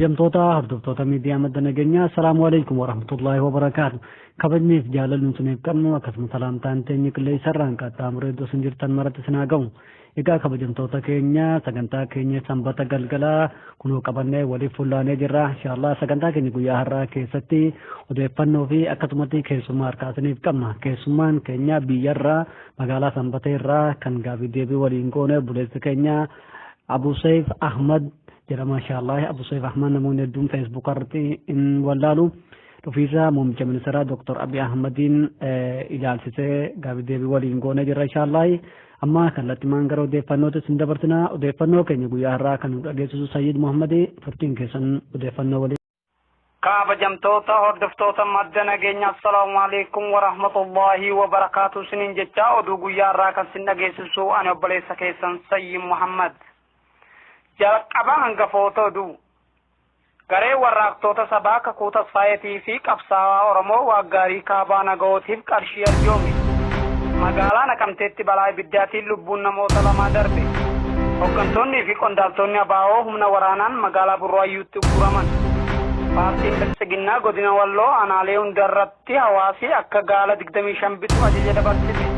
kabajamtoota hordoftoota miidiyaa madda nageenyaa assalaamu alaykum warahmatullaahi wabarakaatu. Kabajniif jaalalluun suniif qabnu akkasumas salaamtaan teenya qilleensarraan qaxxaamuree iddoo isin jirtan maratti isin haa ga'u. Egaa kabajamtoota keenya sagantaa keenya sanbata galgalaa kunoo qabannee waliif fullaanee jirra. Inshaallah sagantaa keenya guyyaa har'aa keessatti odeeffannoo fi akkasumatti keessummaa harkaa isiniif qabna. Keessummaan keenya biyyarraa magaalaa sanbateerraa kan gaafii deebii waliin goone buleessi keenya Abu Saif Ahmad jedhama. Inshaallah Abu Saif Ahmad namoonni hedduun Facebook irratti in wallaalu. Dhufiisa muummicha ministeeraa Dr. Abiy Ahmadiin ilaalchisee gaafii deebii waliin goone jirra. Inshaallah amma kallattimaan gara odeeffannootti isin dabarsina. Odeeffannoo keenya guyyaa har'aa kan nu dhageessisu Sayyid Muhammadi turtiin keessan odeeffannoo waliin. Kabajamtoota hordoftoota madda nageenya assalaamu alaykum warahmatullaahi wabarakaatu isiniin jecha oduu guyyaa har'aa kan isin dhageessisu ani obboleessa keessan Sayyid Muhammad. Jalqaba hangafoota oduu garee warraaqtoota sabaa kakuu tasfaayetii fi qabsaa'aa Oromoo waaggaarii kaabaa nagahootiif qarshii arjoome. Magaalaa Naqamteetti balaa ibiddaatiin lubbuun namoota lamaa darbe. Hooggantoonnii fi qondaaltonni ABO humna waraanaan magaalaa Burraayyuutti ugguraman. Paartiin Biltsiginnaa godina Walloo aanaalee hundarratti hawaasi akka gaala 25 bitu ajaja dabarsite.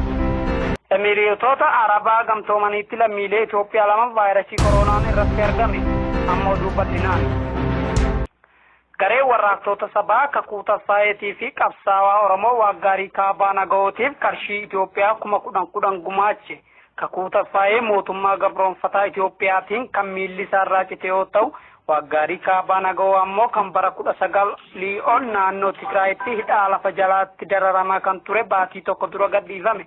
Emireetota Arabaa gamtoomaniitti lammiilee Itoophiyaa lama vaayirasii koronaan irratti argame. Amma oduu bal'inaan. Garee warraaqtoota sabaa kakuu tasfaayetii fi qabsaa'aa Oromoo waaggaarii kaabaa nagahootiif qarshii Itoophiyaa 10,000 gumaache. Kakuu tasfaayee mootummaa gabroonfataa Itoophiyaatiin kan miilli isaarraa cite yoo ta'u, waaggaarii kaabaa nagahoo ammoo kan bara 19 ol naannoo Tigraayitti hidhaa lafa jalaatti dararamaa kan ture baatii tokko dura gadhiifame.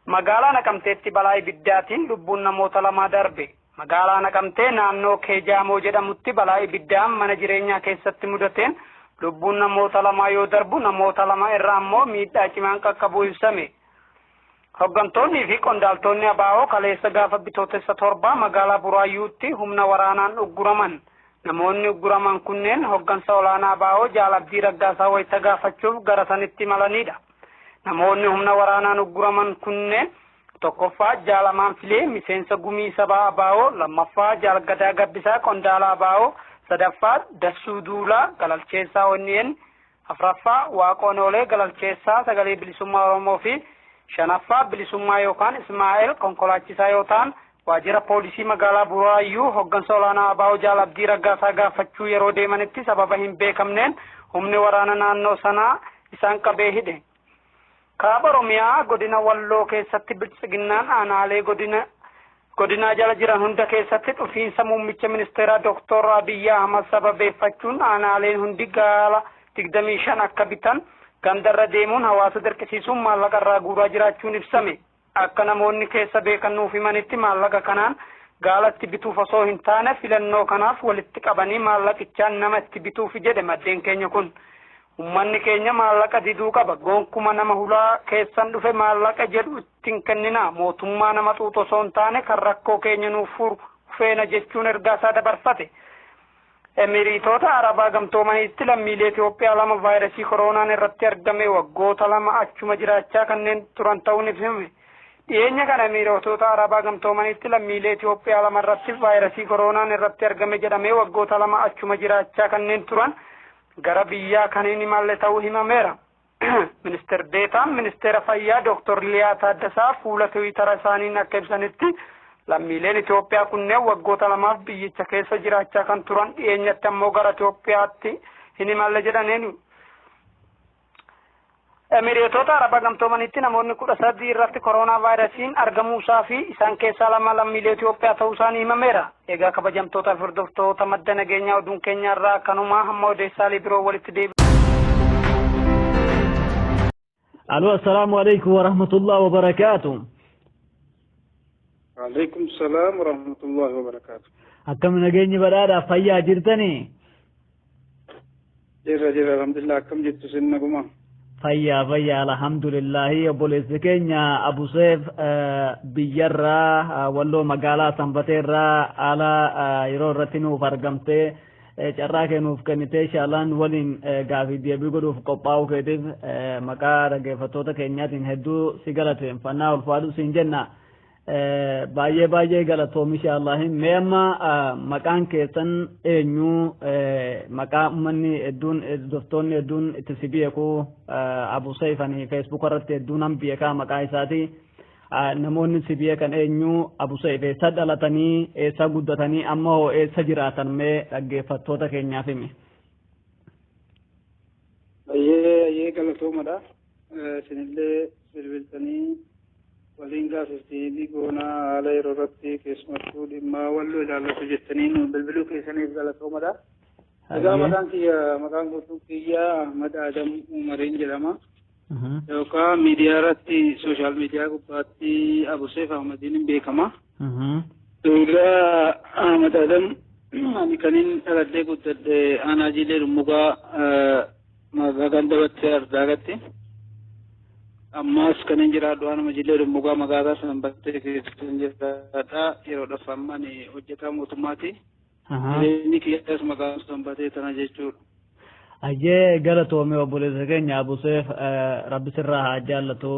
Magaalaa Naqamteetti balaa ibiddaatiin lubbuun namoota lamaa darbe. Magaalaa Naqamtee naannoo Keejaamoo jedhamutti balaa ibiddaan mana jireenyaa keessatti mudateen lubbuun namoota lamaa yoo darbu namoota lama irraa ammoo miidhaa cimaan qaqqabuu ibsame. Hooggantoonnii fi qondaaltonni ABO kaleessa gaafa bitootessa 7 magaalaa Buraayyuutti humna waraanaan ugguraman. Namoonni ugguraman kunneen hooggansa olaanaa ABO Jaal Abdii Raggaasaa wayita gaafachuuf gara sanitti malanidha. Namoonni humna waraanaan ugguraman kunneen tokkoffaa Jaalamaan Filee miseensa gumii sabaa ABO, lammaffaa Jaal Gadaa Gabbisaa qondaala ABO, sadaffaa Dassuu Duulaa galalcheessaa ONN, afraffaa Waaqoon Oolee galalcheessaa sagalee bilisummaa Oromoo fi shanaffaa bilisummaa yookaan Ismaa'eel konkolaachisaa yoo ta'an waajjira poolisii magaalaa Buraayyuu hooggansa olaanaa ABO Jaal Abdii Raggaasaa gaafachuu yeroo deemanitti sababa hin beekamneen humni waraana naannoo sanaa isaan qabee hidhe. Kaaba Oromiyaa godina Walloo keessatti Biltsiginnaan aanaalee godinaa jala jiran hunda keessatti dhufiinsa muummicha ministeeraa Dr. Abiy Ahmad sababeeffachuun aanaaleen hundi gaala 25 akka bitan gandarra deemuun hawaasa dirqisiisuun maallaqa irraa guuraa jiraachuun ibsame. Akka namoonni keessa beekan nuuf himanitti maallaqa kanaan gaalatti bituuf osoo hin taane filannoo kanaaf walitti qabanii maallaqichaan nama itti bituuf jedhe maddeen keenya kun. Ummanni keenya maallaqa diduu qaba. Gonkumaa nama hulaa keessan dhufe maallaqa jedhu ittiin kennina. Mootummaa nama xuuxu osoo hin taane kan rakkoo keenya nuuf furu feena jechuun ergaa isaa dabarfate. Emireetota Arabaa gamtoomaniitti lammiilee Itoophiyaa lama vaayirasii koronaan irratti argame waggoota lama achuma jiraachaa kanneen turan ta'uun ibsame. Dhiyeenya kana Emireetota Arabaa gamtoomaniitti lammiilee Itoophiyaa lama irratti vaayirasii koronaan irratti argame jedhamee waggoota lama achuma jiraachaa kanneen turan gara biyyaa kanneen imalle ta'uu himameera. Ministeer Deetaan Ministeera Fayyaa Dr. Liyaa Taaddasaa fuula Tiwiitara isaaniin akka ibsanitti lammiileen Itoophiyaa kunneen waggoota lamaaf biyyicha keessa jiraachaa kan turan dhiyeenyatti ammoo gara Itoophiyaatti hin imalle jedhaniin. Emireetota Arabaa gamtoomanitti namoonni 13 irratti koronaa vaayirasiin argamuusaa fi isaan keessaa lama lammiilee Itoophiyaa ta'uu isaanii himameera. Egaa kabajamtoota fi hordoftoota madda nageenyaa oduun keenya irraa kanumaa hamma odeessaalee biroo walitti deebi'u. Aloo assalaamu alaykum warahmatullahi wabarakaatu. Waalaikum salaam warahmatullahi wabarakaatu. Akkam nageenyi badhaadhaaf fayyaa jirtanii? Jira alhamdulillah akkam jirtu sin naguma. Fayyaa alhamdulillahi obboleessi keenya Abu Saif biyyarraa Walloo magaalaa Sanbateerraa ala yeroo irratti nuuf argamtee carraa kennuuf kennitee inshaallaan waliin gaafii deebii godhuuf qophaa'uu keetiif maqaa dhaggeeffattoota keenyaatiin hedduu si galateeffannaa ulfaadhu siin jenna. baay'ee galatoomi inshaallah. Mee amma maqaan keessan eenyu maqaa uummanni hedduun hordoftoonni hedduun itti si beeku Abu Saifanii Facebook irratti hedduun han beekaa maqaa isaati. Namoonni si beekan eenyu Abu Saif eessa dhalatanii eessa guddatanii amma hoo eessa jiraatan mee dhaggeeffattoota keenyaaf himi. Ayyee galatoomadha. Isinillee bilbiltanii waliin gaafiftii goonaa haala yeroo irratti keessumattuu dhimma walloo ilaallatu jettanii nu bilbiluu keessaniif galatoomadha. Egaa maqaan guutuu kiyyaa Ahmad Adam Umariin jedhama. Yookaan miidiyaa irratti sooshaal miidiyaa gubbaatti Abu Saif Ahmadiin beekama. Egaa Ahmad Adam ani kanin dhaladhee guddadhe aanaa jilee Dummugaa magaalaan dabattee ardaagatti. Ammas kanin jiraadhu aanuma jilee Dummugaa magaalaa Sanbattee keessatti jiraadha. Yeroodhaaf amma ani hojjetaa mootummaati. Jireenyi kiyyaas magaalaa Sanbattee tana jechuudha. Ayyee galatoomee obboleessa keenya Abu Saif rabbi sirraa haa jaallatu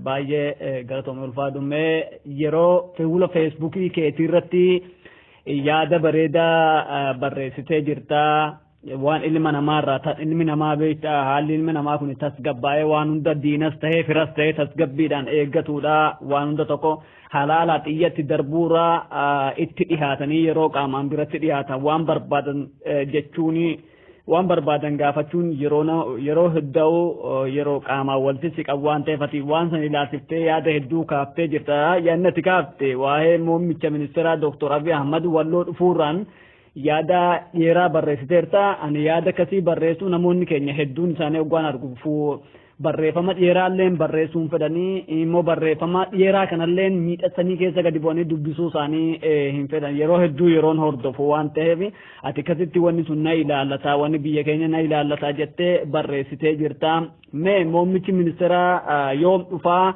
baay'ee galatoomee ulfaadhummee yeroo fuula feesbuukii keetii irratti yaada bareedaa barreessitee jirtaa waan ilma namaarraa ilmi namaa beektaa haalli ilmi namaa kun tasgabbaa'ee waan hunda diinas tahee firas tahee tasgabbiidhaan eeggatudha waan hunda tokko halaalaa xiyyatti darbuurraa itti dhihaatanii yeroo qaamaan biratti dhihaatan waan barbaadan jechuuni. Waan barbaadan gaafachuun yeroo hedduu yeroo qaamaa walitti siqan waan ta'eef waan san ilaalchiftee yaada hedduu kaaftee jirta. Yaadni ati kaafte waa'ee muummicha ministeeraa Dr. Abiy Ahmad walloo dhufuurraan yaada dheeraa barreessiteerta. Ani yaada akkasii barreessuu namoonni keenya hedduun isaanii oggaan arguuf barreeffama dheeraallee barreessuun fedhanii immoo barreeffama dheeraa kanallee miidhagsanii keessa gadi bu'anii dubbisuu isaanii hin fedhan yeroo hedduu yeroon hordofu waan ta'eef ati akkasitti wanni sun na ilaallata wanni biyya keenya na ilaallata jettee barreessitee jirta. Mee muummichi ministeeraa yoom dhufaa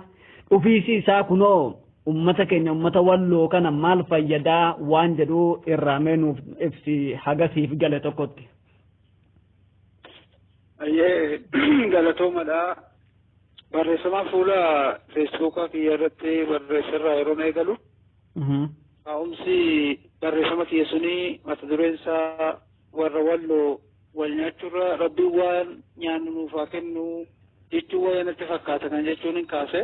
dhufiisi isaa kunoo ummata keenya ummata walloo kana maal fayyadaa waan jedhu irraa mee nuuf ibsi hagasiif gale tokkotti. Ayyee galatoomadha. Barreeffama fuula feesbuukaa kiyya irratti barreessirraa yeroo eegalu. Ka'umsi barreeffama kiyya sunii mata dureen isaa warra walloo wal nyaachuurra rabbiin waan nyaannu nuuf haa kennu jechuun waan natti fakkaata kan jechuun hin kaase.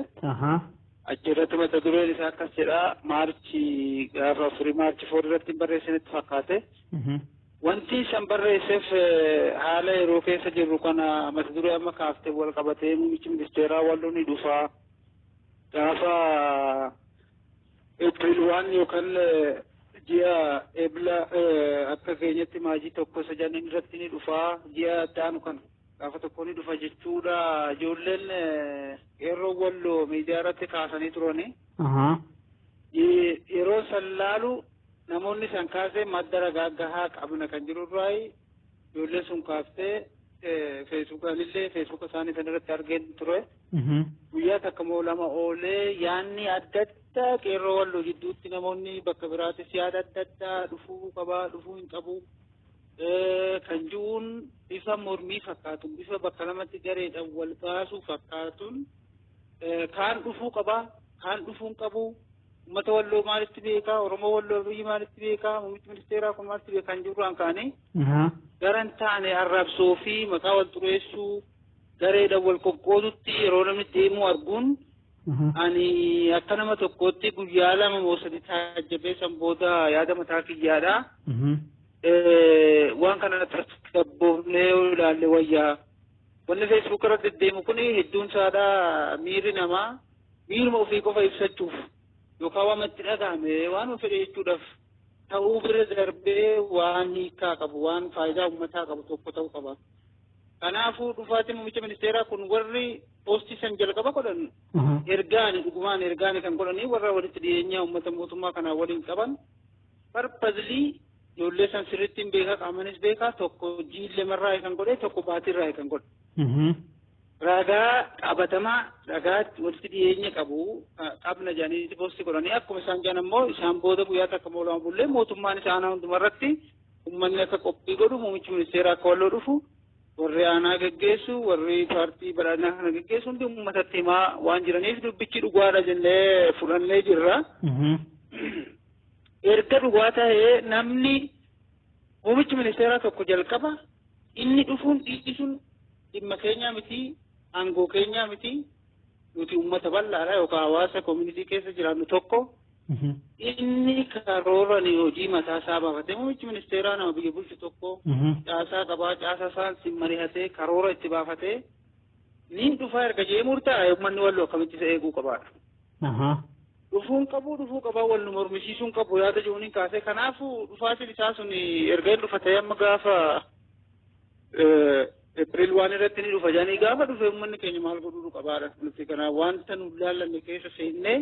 Achirratti mata dureen isaa akkas jedha maarchi gaafa 4 maarchi 4 irratti barreessinetti fakkaate. Wanti san barreesseef haala yeroo keessa jirru kana mata duree amma kaaftee wal qabatee muummichi ministeeraa walloo ni dhufa. Gaafa April 1 yookaan ji'a ebla akka keenyatti maajii tokko isa janiin irratti ni dhufa. Ji'a daanu kana gaafa tokko ni dhufa jechuudha. Ijoolleen yeroo walloo miidiyaa irratti kaasanii turani. Yeroo san laalu namoonni san kaasee madda ragaa gahaa qabna kan jirurraa ijoolleen sun kaaftee feesbuuka isaanii san irratti argeen ture. Guyyaa takka moo lama oolee yaanni adda addaa qeerroo walloo jidduutti namoonni bakka biraattis yaada adda addaa dhufuu qabaa dhufuu hin qabu kan jiruun bifa mormii fakkaatuun bifa bakka lamatti gareedhaan wal baasuu fakkaatuun kaan dhufuu qabaa kaan dhufuu hin qabu. Ummata walloo maalitti beekaa Oromoo walloo biyyi maalitti beekaa muummichi ministeeraa kun maalitti beekaa kan jirru hankaanii garan taane arrabsoo fi maqaa wal xureessuu gareedhaan wal qoqqoodutti yeroo namni deemu arguun ani akka nama tokkootti guyyaa lama moo sadi taajjabee san booda yaada mataa kiyyaadha. Waan kana tasgabboofnee ilaalle wayyaa wanni feesbuuk irratti deemu kun hedduun isaadha miirri namaa miiruma ofii qofa ibsachuuf. Yookaan waan itti dhagahame waan fedhe jechuudhaaf ta'uu bira darbee waan hiikaa qabu waan faayidaa uummataa qabu tokko ta'uu qaba. Kanaafuu dhufaatiin muummicha ministeeraa kun warri poostii san jalqaba godhan ergaani dhugumaan ergaani kan godhanii warra walitti dhiyeenya uummata mootummaa kanaa waliin qaban parpazlii ijoollee san sirriitti hin beekaa qaamanis beekaa tokko jiillee marraa kan godhe tokko baatirraa kan godhe. Ragaa qabatamaa ragaa walitti dhiyeenya qabu qabna jedhanii poostii godhanii akkuma isaan jedhan immoo isaan booda guyyaa takka moo lama bullee mootummaan isaanii hundumarratti uummanni akka qophii godhu muummichi ministeeraa akka walloo dhufu warri aanaa geggeessu warri paartii badhaadhinaa kana geggeessu hundi uummatatti himaa waan jiraniif dubbichi dhugaadha jennee fudhannee jirra. Erga dhugaa ta'ee namni muummichi ministeeraa tokko jalqaba inni dhufuun dhiibbisuun dhimma keenyaa miti aangoo keenyaa miti nuti uummata bal'aadha yookaan hawaasa koomunitii keessa jiraannu tokko inni karoorani hojii mataa isaa baafatee muummichi ministeeraa nama biyya bulchu tokko caasaa qabaa caasaa isaan mari'atee karoora itti baafatee niin dhufaa erga jee murtaa'e uummanni walloo akkamitti isa eeguu qabaadha. dhufuu qabaa wal nu mormisiisuun qabu yaada jiruun kaasee kanaafuu dhufaatiin isaa sun erga hin dhufatee amma gaafa April 1 irratti ni dhufa jedhanii gaafa dhufe uummanni keenya maal godhuu qabaadha. Nuti kana wanta nu laallanne keessa seennee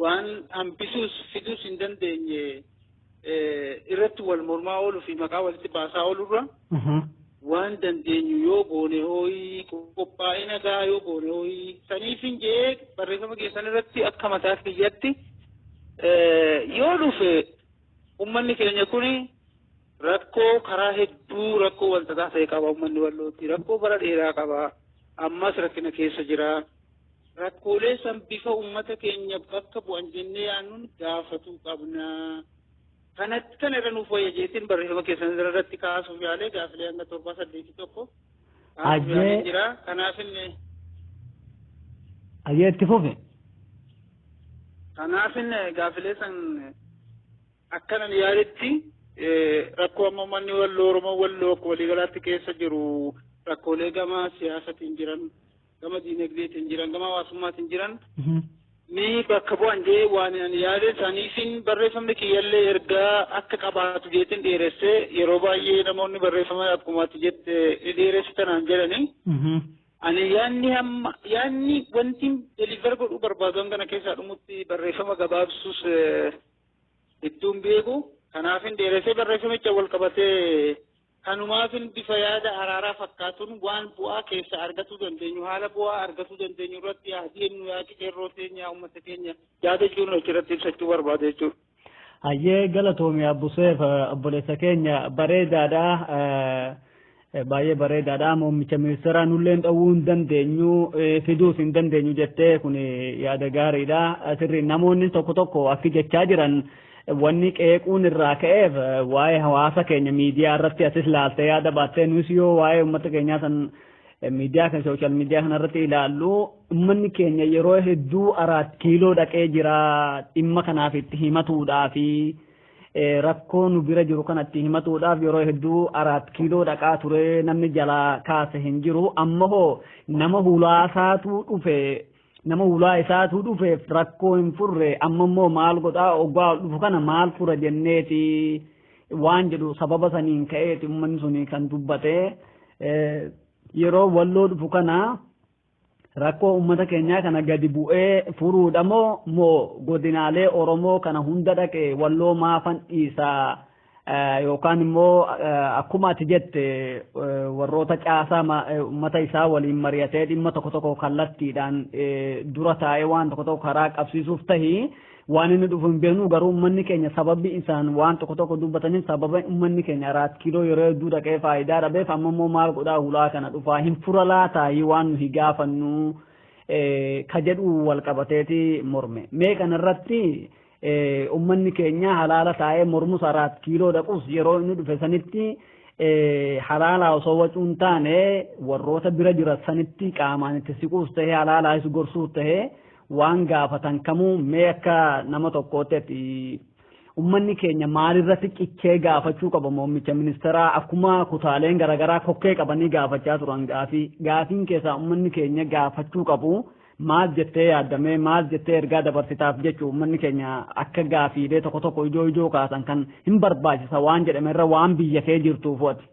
waan hambisuus fiduus hin dandeenye irratti wal mormaa ooluu fi maqaa walitti baasaa oolurra waan dandeenyu yoo goone hooyi qophaa'ee nagaa yoo goone hooyi saniif hin jee barreeffama keessan irratti akka mataa kiyyatti yoo dhufe uummanni keenya kuni rakkoo karaa hedduu rakkoo wal ta'ee qaba uummanni wallooti rakkoo bara dheeraa qaba ammas rakkina keessa jira rakkoolee san bifa uummata keenya bakka bu'an jennee yaannuun gaafatuu qabna. Kanatti kan irra nuuf wayya jeetiin barreeffama keessan irratti kaasuuf yaalee gaafilee hanga 7-8 Ajjee jira kanaaf inni itti fufe. Kanaaf inni gaafilee san akkanan yaaletti rakkoo amma uummanni walloo Oromoo walloo akka waliigalaatti keessa jiru rakkoolee gama siyaasatiin jiran gama diinagdeetiin jiran gama hawaasummaatiin jiran ni bakka bu'an jee waan yaade saniifin barreeffamni kiyyallee ergaa akka qabaatu jeetiin dheeressee yeroo baay'ee namoonni barreeffama akkumaatti jette dheeressi tanaan jedhani. Ani yaanni wanti deliver godhuu barbaadan kana keessaa dhumutti barreeffama gabaabsuus ittuun beeku kanaafin dheeressee barreeffamicha wal qabatee kanumaafin bifa yaada araaraa fakkaatuun waan bu'aa keessa argatuu dandeenyu haala bu'aa argatuu dandeenyu irratti yaadeenyu yaaqi qeerroo teenya uummata keenya yaada jechuun achirratti ibsachuu barbaade jechuudha. Hayyee galatoomii abbuseef obboleessa keenya bareedaadha. Baay'ee bareedaadha. Muummicha ministeeraa nulleen dhowwuu hin dandeenyu fiduus hin dandeenyu jettee kun yaada gaariidha. Asirri namoonni tokko tokko akka jechaa jiran wanni qeequun irraa ka'eef waa'ee hawaasa keenya miidiyaa irratti asis laaltee yaada baattee nus yoo waa'ee uummata keenyaa san miidiyaa kan sooshaal miidiyaa kana irratti ilaallu uummanni keenya yeroo hedduu 4 kiiloo dhaqee jira dhimma kanaaf itti himatuudhaaf rakkoo nu bira jiru kanatti himatuudhaaf yeroo hedduu 4 kiiloo dhaqaa ture namni jalaa kaase hin jiru amma hoo nama hulaasaatu dhufe nama hulaa isaatu dhufeef rakkoo hin furre amma immoo maal godhaa oggaa dhufu kana maal fura jenneeti waan jedhu sababa saniin ka'eeti uummanni suni kan dubbate yeroo walloo dhufu kana rakkoo uummata keenyaa kana gadi bu'ee furuudha moo godinaalee Oromoo kana hunda dhaqee walloo maafan dhiisaa yookaan immoo akkuma ati jette warroota caasaa uummata isaa waliin mari'atee dhimma tokko tokko kallattiidhaan dura taa'ee waan tokko tokko karaa qabsiisuuf tahi waan inni dhufu hin beeknu garuu uummanni keenya sababi isaan waan tokko tokko dubbataniif sababa uummanni keenya 4 kiiloo yeroo hedduu dhaqee faayidaa dhabeef amma immoo maal godhaa hulaa kana dhufaa hin fura laataayii waan nuyi gaafannu ka jedhu wal qabateeti morme mee kanarratti uummanni keenya halaala taa'ee mormus 4 kiiloo dhaqus yeroo inni dhufe sanitti halaala osoo wacuun taane warroota bira jira sanitti qaamaan itti siquus tahee halaalaas gorsuus tahee waan gaafatan kamuu mee akka nama tokkootti uummanni keenya maalirratti cichee gaafachuu qaba muummicha ministeeraa akkuma kutaaleen garaagaraa kokkee qabanii gaafachaa turan gaafiin keessaa uummanni keenya gaafachuu qabu maal jettee yaaddamee maal jettee ergaa dabarsitaaf jechuu uummanni keenya akka gaafiilee tokko tokko ijoo kaasan kan hin barbaachisa waan jedhame irra waan biyya kee jirtuuf wati.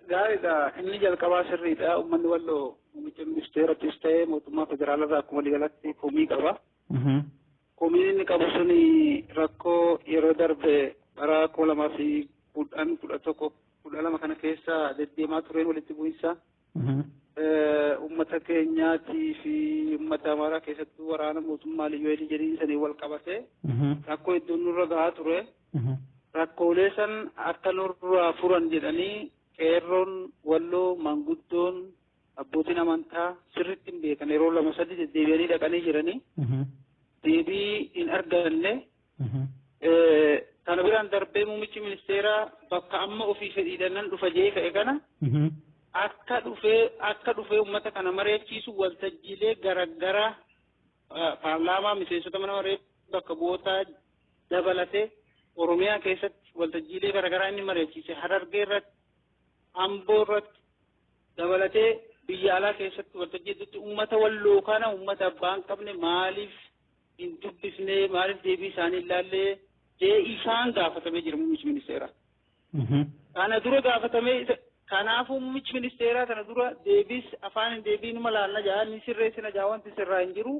Gaariidha inni jalqabaa sirriidha uummanni walloo muummicha ministeerattis ta'ee mootummaa federaalirraa akkuma waliigalatti komii qaba. Komiin inni qabu suni rakkoo yeroo darbe bara 2011 kana keessa deddeemaa tureen walitti bu'insa uummata keenyaatii fi uummata amaaraa keessattuu waraana mootummaa liyyuu jedhanii sanii wal qabate rakkoo hedduun nurra gahaa ture. rakkoolee san akka nurraa furan jedhanii qeerroon walloo maanguddoon abbootiin amantaa sirriitti hin beekan yeroo 2-3 deddeebi'anii dhaqanii jiranii deebii hin arganne kana biraan darbee muummichi ministeeraa bakka amma ofii fedhiidhaan dhufa jee ka'e kana akka dhufee uummata kana mari'achiisu waltajjiilee garaagaraa paarlaamaa miseensota mana maree bakka bu'ootaa dabalatee Oromiyaa keessatti waltajjiilee garaagaraa inni mari'achiise Harargee irratti Amboo irratti dabalatee biyya alaa keessatti waltajjiitti uummata walloo kana uummata abbaan qabne maaliif hin dubbisne maaliif deebii isaanii ilaallee jee isaan gaafatamee jira muummichi ministeeraa. Kana dura gaafatamee kanaafuu muummichi ministeeraa kana dura deebis afaan hin deebiin malaalla jaa ni sirreessina jaa wanti sirraa hin jiru.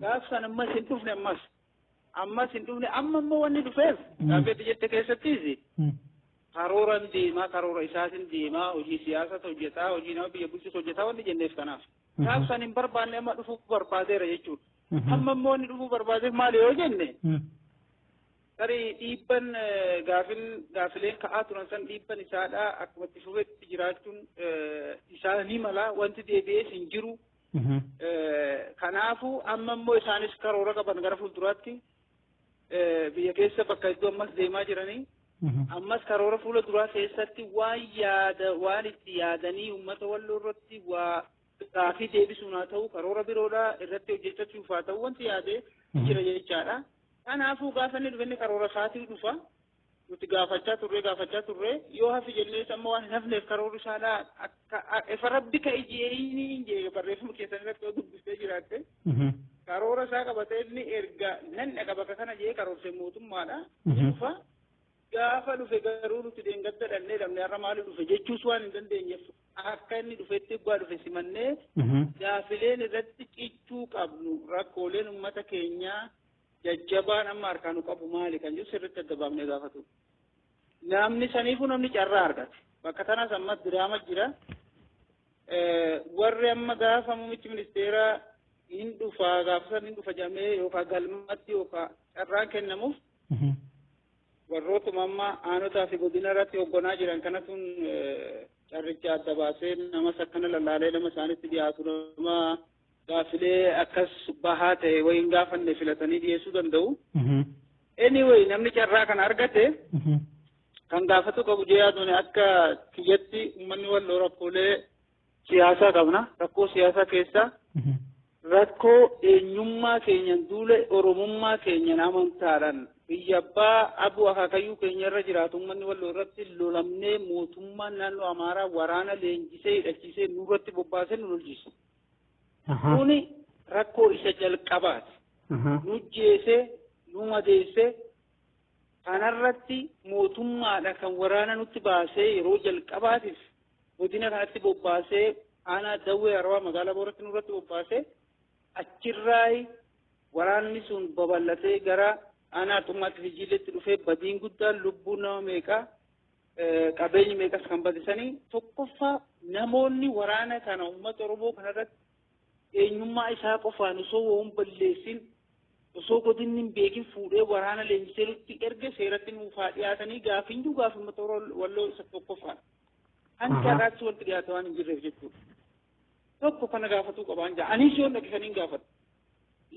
Gaaf san ammas hin dhufne ammas hin dhufne amma immoo wanni dhufeef gaafetti jette keessattiisi. Karooran deemaa karoora isaatiin deemaa hojii siyaasaa hojjetaa hojii nama biyya bulchisu hojjetaa wanni jenneef kanaaf. Gaaf san hin barbaanne amma dhufuu barbaadeera jechuudha. Amma immoo wanni dhufuu barbaadeef maali yoo jenne tarii dhiibban gaafileen ka'aa turan san dhiibban isaadhaa akkuma itti fufetti jiraachuun isaanii mala wanti deebi'ees hin jiru. Kanaafuu amma immoo isaanis karoora qaban gara fuulduraatti biyya keessa bakka iddoo ammas deemaa jiranii ammas karoora fuula duraa keessatti waan itti yaadanii uummata walloo irratti waa gaafii deebisuun haa ta'u karoora biroodhaa irratti hojjechuuf haa ta'u wanti yaadee jira jechaadha. Kanaafuu gaafa inni dhufe inni karoora isaatii dhufa nuti gaafachaa turre yoo hafi jennee amma waan hin hafneef karoora isaadhaa akka ifa rabbi ka ijeeyini jee barreeffama keessan irratti yoo dubbistee jiraatte karoora isaa qabatee inni erga nan dhaqa bakka kana jee karoorsee mootummaadha dhufa gaafa dhufe garuu nuti deengadda dhannee dhabnee har'a maali dhufe jechuus waan hin dandeenyeef akka inni dhufetti eeggaa dhufe simannee gaafileen irratti cichuu qabnu rakkooleen uummata keenyaa jajjabaan amma harkaanu qabu maali kan jiru sirriitti adda baafnee gaafatu. Namni saniifuu namni carraa argate. Bakka tanas ammas diraama jira. Warri amma gaafa muummichi ministeeraa hin dhufa gaafa san hin dhufa jedhamee yookaan galmatti yookaan carraan kennamuuf warrootuma amma aanotaa fi godina irratti hoogganaa jiran kanatuun carricha adda baasee namas akkana lallaalee nama isaanitti dhiyaatu nama gaafilee akkas bahaa ta'e wayin gaafanne filatanii dhiyeessuu danda'u. Anyway namni carraa kana argate kan gaafatu qabu jee yaaduun akka kiyyatti uummanni walloo rakkoolee siyaasaa qabna. Rakkoo siyaasaa keessaa rakkoo eenyummaa keenyan duule oromummaa keenyan amantaadhaan biyya abbaa abuu akaakayyuu keenya irra jiraatu uummanni walloo irratti lolamnee mootummaan naannoo Amaaraa waraana leenjisee hidhachiisee nurratti bobbaasee nu lolchiise. Kuni rakkoo isa jalqabaati. Nu jeesee nu madeessee kanarratti mootummaadha kan waraana nutti baasee yeroo jalqabaatiif godina kanatti bobbaasee aanaa dawwee arwaa magaalaa booratti nurratti bobbaasee achirraa waraanni sun babal'atee gara aanaa xummaatti fijiiletti dhufee badiin guddaan lubbuu nama meeqaa qabeenyi meeqas kan badisanii tokkoffaa namoonni waraana kana uummata Oromoo kanarratti eenyummaa isaa qofaan osoo waan balleessin osoo godinni hin beekin fuudhee waraana leenjisee nutti erge seeratti nuufaa dhiyaatanii gaafiyyuu gaafummaa walloo isa tokkoffaa. Ani carraatti wanti dhiyaate waan hin jirreef jechuudha. Tokko kana gaafatuu qabaan jaa. Anis yoo dhaqisanii gaafatu.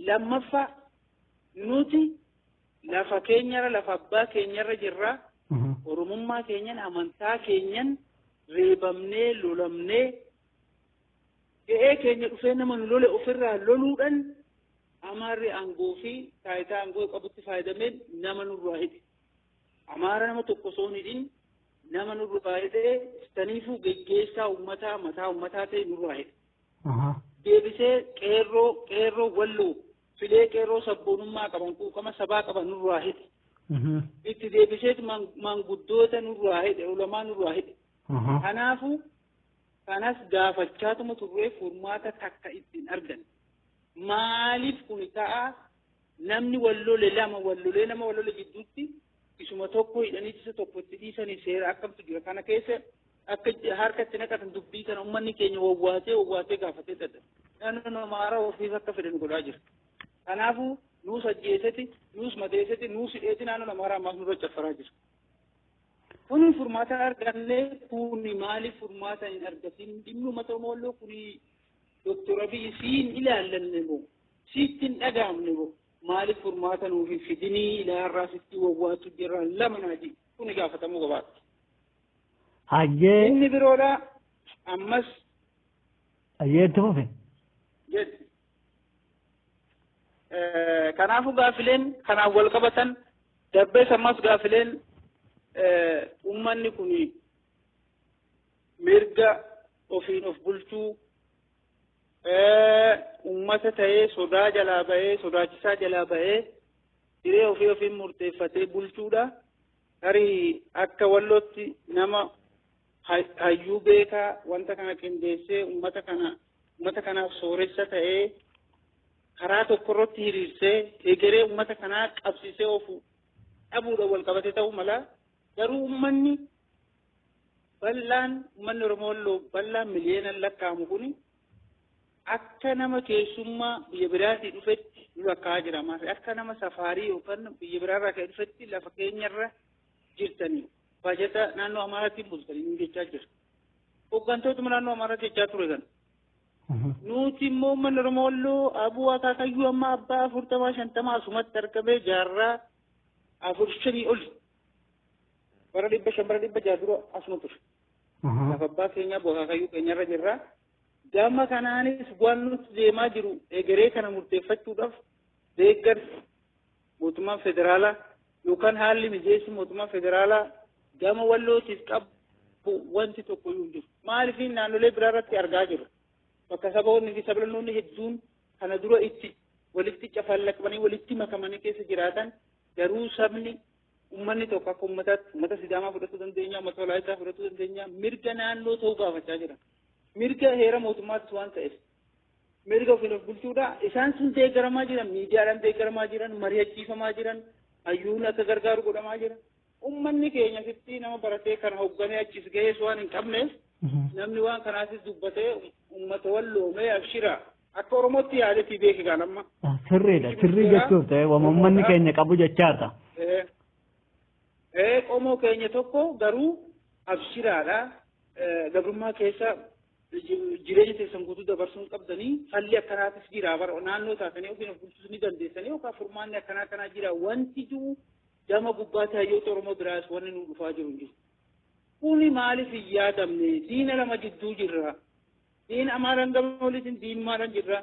Lammaffaa nuti lafa keenyarra lafa abbaa keenyarra jirraa oromummaa keenyan amantaa keenyan reebamnee lolamnee ga'ee keenya dhufee nama nu lole ofirraa loluudhaan Amaarri aangoo fi taayitaa aangoo qabutti fayyadamee nama nurraa hidhe. Amaara nama tokko osoo hin hidhin nama nurraa hidhee saniifuu geggeessaa uummataa mataa uummataa ta'e nurraa hidhe. Deebisee qeerroo walloo filee qeerroo sabboonummaa qaban quuqama sabaa qaban nurraa hidhe. Itti deebisee maanguddoota nurraa hidhe ulamaa nurraa hidhe. Kanaafuu kanas gaafachaatuma turree furmaata takka ittiin argan. Maaliif kun ta'a namni wallole lama wallolee nama wallole jidduutti isuma tokko hidhanii isa tokko itti dhiisanii seera akkamtu jira kana keessa akka harkatti naqatan dubbii kana uummanni keenya wawwaatee gaafatee dadda. Naannoo Amaaraa ofiis akka fedhan godhaa jira. Kanaafuu nuus ajjeeseti nuus madeeseti nuus hidheeti naannoo Amaaraa ammaas nurra caffaraa jiru. Kuni furmaata argannee kuni maaliif furmaata hin argatin dhimmi uummata Oromoo kuni Dr. Abiy siin ilaallanne moo siittiin dhagaamne moo maaliif furmaata nuuf hin fidinii ilaarraa sitti wawwaatu jirra lama naaji kuni gaafatamuu qabaatti. Hayyee. Inni biroodha ammas. Hayyee itti fufe. Jedhi. Kanaafuu gaafileen kanaan wal qabatan dabbees ammas gaafileen uummanni kuni mirga ofiin of bulchuu ummata ta'ee sodaa jalaa ba'ee sodaachisaa jalaa ba'ee jiree ofiin murteeffatee bulchuudha. Tarii akka wallootti nama hayyuu beekaa wanta kana qindeessee ummata kanaaf sooressa ta'ee karaa tokkorratti hiriirsee egeree ummata kanaa qabsiisee ofu dhabuudha wal qabate ta'uu mala. Garuu uummanni Oromoo bal'aan miliyoonaan lakkaa'amu kuni akka nama keessummaa biyya biraatii dhufetti nu lakkaa'aa jira. Akka nama safaarii yookaan biyya biraarraa ka'e dhufetti lafa keenyarra jirtanii baajata naannoo Amaaraatiin bultanii nu jechaa jira. Hooggantootuma naannoo Amaaraa jechaa ture kan. Nuti immoo uummanni Oromoo abuu akaakayyuu amma abbaa 40-50 asumatti argamee jaarraa 45 oli. Bara 500 dura asuma ture. Lafa abbaa keenya akaakayyuu keenyarra jirra. Gama kanaanis waan nuti deemaa jiru egeree kana murteeffachuudhaaf deeggarsi mootummaan federaalaa yookaan haalli mijeessi mootummaan federaalaa gama wallootiif qabu wanti tokko iyyuu jiru. Maaliif naannolee biraarratti argaa jirra. Bakka saboonni fi sablammoonni hedduun kana dura itti walitti cafallaqanii walitti makamanii keessa jiraatan garuu sabni uummanni tokko akka uummata Sidaamaa fudhachuu dandeenya, uummata Walaayittaa fudhachuu dandeenya, mirga naannoo ta'uu gaafachaa jira. Mirga heera mootummaattis waan ta'eef mirga ofiin of bulchuudha. Isaan sun deeggaramaa jiran, miidiyaadhaan deeggaramaa jiran, mari'achiifamaa jiran, hayyuun akka gargaaru godhamaa jira. Uummanni keenya sitti nama baratee kana hoogganee achis gahee waan hin qabneef namni waan kanaasis dubbatee uummata walloomee abshira akka Oromootti yaadetii beeki kan amma. Sirriidha. Sirrii jechuuf ta'e uummanni keenya qabu jechaadha. Qomoo keenya tokko garuu abshiraadha. Gabrummaa keessa jireenya keessan guutuu dabarsuun qabdanii falli akkanaatis jira. Naannoo taatanii ofiin of bulchuu ni dandeessanii yookaan furmaanni akkanaa jira. Wanti jiru gama gubbaatti hayyoota Oromoo biraas wanni nu dhufaa jiru hin jiru. Kuni maaliif hin yaadamne? Diina lama jidduu jirra. Diina Amaaraan gama waliitiin diinummaadhaan jirra.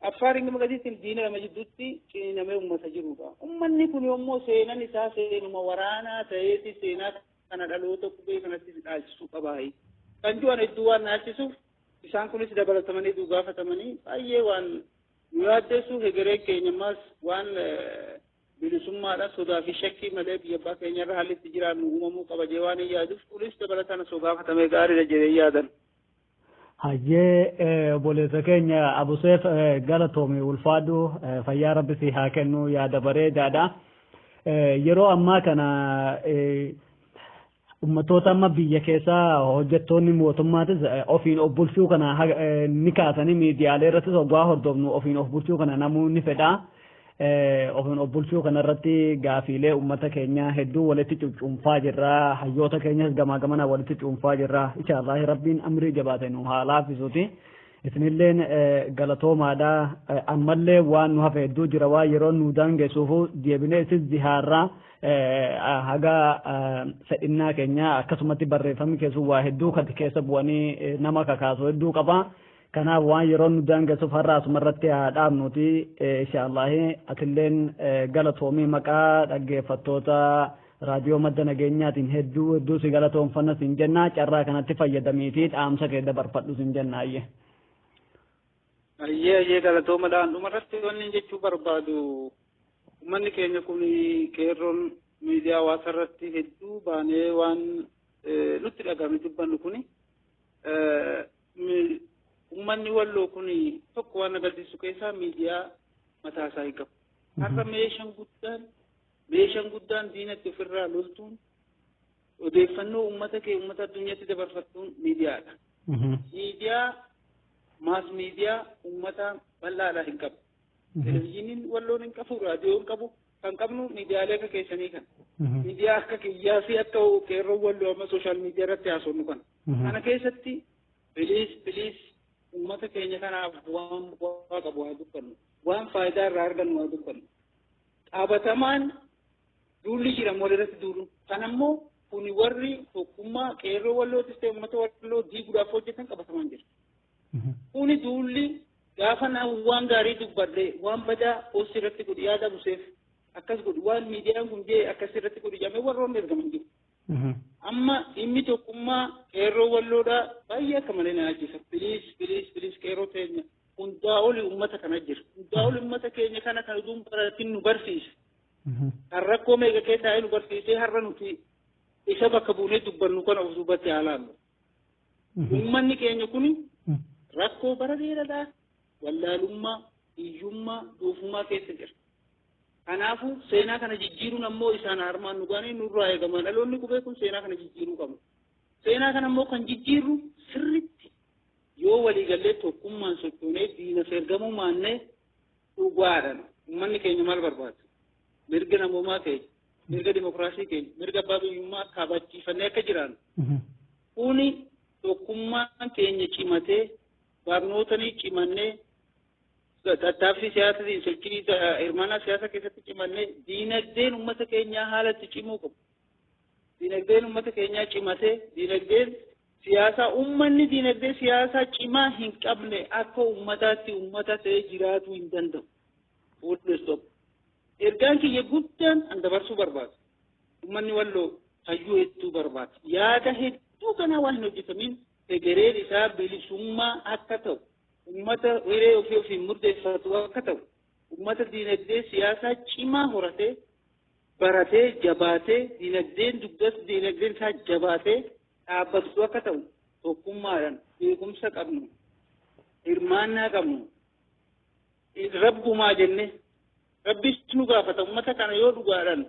Affaariin gama gadiitiin diina lama jidduutti ciniinamee uummata jirudha. Uummanni kun yommuu seenan isaa seenuma waraanaa ta'eeti seenaa kana dhaloota qubee kanatti dhaalchisuu qabaayi. Kan jiran hedduu waan naalchisuuf isaan kunis dabalatamanii gaafatamanii baay'ee waan nu yaaddeessuuf egeree keenya ammas waan bilisummaadhaan sodaa fi shakkii malee biyya abbaa keenyarra haalli itti jiraannu uumamuu qaba jee waan hin yaaduuf kunis dabalataan osoo gaafatamee gaariidha jedhee yaadan. Hayyee obboleessa keenya Abuseef galatoomii ulfaadhu fayyaa rabbi si haa kennu yaada bareedaadha. Yeroo ammaa kana ummatoota amma biyya keessaa hojjettoonni mootummaatis ofiin of bulchuu kana ni kaasanii miidiyaalee irrattis hoggaa hordofnu ofiin of bulchuu kana namoonni fedha. Ofiin of bulchuu kana irratti gaafiilee ummata keenya hedduu walitti cuunfaa jirra. Hayyoota keenyas gamaa gamana walitti cuunfaa jirra. Inshaallah rabbiin amrii jabaate nu haa laafisuuti. Isinilleen galatoomaadha. Ammallee waan nu hafe hedduu jira waan yeroo nu daangessuufu deebinee isis zihaarraa haga fedhinnaa keenya akkasumatti barreeffamni keessu waa hedduu kan keessa bu'anii nama kakaasu hedduu qaba. Kanaaf waan yeroo nu daangessuuf har'a asumarratti haa dhaabnuti inshaallah atilleen galatoomii maqaa dhaggeeffattoota raadiyoo madda nageenyaatiin hedduu si galatoonfanna siin jenna carraa kanatti fayyadamiitii dhaamsa kee dabarfadhu siin jenna ayye. Ayyee galatoomadhaan dhumarratti wanni jechuu barbaadu uummanni keenya kun qeerroon miidiyaa hawaasarratti hedduu baanee waan nutti dhagahame dubbannu kun uummanni walloo kun tokko waan agarsiisu keessaa miidiyaa mataa isaa hin qabu. Har'a meeshaan guddaan diinatti ofirraa loltuun odeeffannoo uummata addunyaatti dabarfattuun miidiyaadha. Miidiyaa maas miidiyaa uummata bal'aadhaa hin qabu. Televizyiniin walloon hin qabu, raadiyoon hin qabu, kan qabnu miidiyaalee akka keessanii kan. Miidiyaa akka kiyyaa fi akka qeerroo walloo amma sooshaal miidiyaa irratti haasofnu kan. Kana keessatti biliis uummata keenya kanaaf waan bu'aa qabu haa dubbannu. Waan faayidaa irraa argannu haa dubbannu. Dhaabatamaan duulli jiran walirratti duulu. Kanammoo kuni warri tokkummaa qeerroo wallootis ta'e uummata walloo diiguudhaaf hojjetan qabatamaan jira. Kuni duulli gaafa waan gaarii dubbadhe waan badaa poostii irratti godhi yaada buseef akkas godhi waan miidiyaan kun jee akkas irratti godhi jedhamee warroonni ergaman jiru. Amma dhimmi tokkummaa qeerroo walloodhaa baay'ee akka malee na ajjeesa. Biliis qeerroo teenya hundaa oli uummata kana jira. Hundaa oli uummata keenya kana kan utuu baratiin nu barsiise. Kan rakkoo meeqa keessaa nu barsiisee har'a nuti isa bakka buunee dubbannu kana of duubatti haalaallu. Uummanni keenya kuni rakkoo bara dheeraadhaa wallaalummaa, hiyyummaa, doofummaa keessa jira. Kanaafuu seenaa kana jijjiiruun ammoo isaan harmaan dhugaanii nurraa eegama. Dhaloonni qubee kun seenaa kana jijjiiruu qabu. Seenaa kana ammoo kan jijjiirru sirriitti yoo waliigallee tokkummaan sochoonee diina ergamuu maannee dhugaadhaan uummanni keenya maal barbaada? Mirga namoomaa keenya, mirga dimokiraasii keenya, mirga abbaa biyyummaa kabachiifannee akka jiraannu. Kuni tokkummaan keenya cimatee barnootanii cimannee tattaaffii siyaasatiin sochii hirmaannaa siyaasa keessatti cimannee diinagdeen uummata keenyaa haalatti cimuu qabu. Diinagdeen uummata keenyaa cimatee diinagdeen siyaasaa uummanni diinagdee siyaasaa cimaa hin qabne akka uummataatti uummata ta'ee jiraatuu hin danda'u. Fuuldurstop. Ergaan kiyya guddaan an dabarsuu barbaadu. Uummanni walloo hayyuu hedduu barbaada. Yaada hedduu kanaa waan hin hojjetamin egereen isaa bilisummaa akka ta'u. Ummata hiree ofii murteeffatu akka ta'u ummata diinagdee siyaasaa cimaa horatee baratee jabaatee diinagdeen isaa jabaatee dhaabbatu akka ta'u tokkummaadhaan beekumsa qabnu hirmaannaa qabnu rabbumaa jenne rabbis nu gaafata ummata kana yoo dhugaadhaan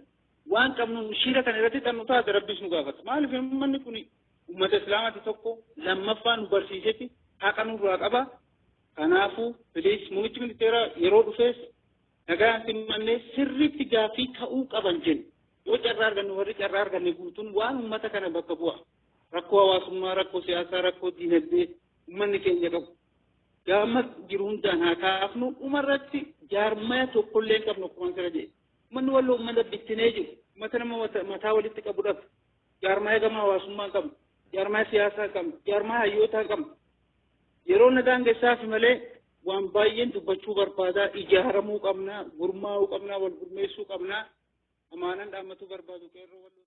waan qabnu shira kana irratti xannu taate rabbis nu gaafata maaliif uummanni kun ummata islaamaati tokko lammaffaa nu barsiisetti haqa nurraa qaba. Kanaafuu biliis muummichi ministeera yeroo dhufees nagaan simmannee sirriitti gaafii ta'uu qaban jennu yoo carraa argannu warri carraa arganne guutuun waan uummata kana bakka bu'a. Rakkoo hawaasummaa, rakkoo siyaasaa, rakkoo diinagdee uummanni keenya qabu. Gaama jiru hundaan haa kaafnu dhumarratti jaarmaya tokkollee qabnu akkuma sira jedhe. Uummanni walloo uummata bittinee jiru. Uummata nama mataa walitti qabudhaaf jaarmaya gama hawaasummaa qabnu, jaarmaya siyaasaa qabnu, jaarmaya hayyootaa qabnu. Yeroo nagaan geessaaf malee waan baay'een dubbachuu barbaadaa ijaaramuu qabna, gurmaa'uu qabna, wal gurmeessuu qabna, amaanaan dhaammatuu barbaadu qeerroo walloo.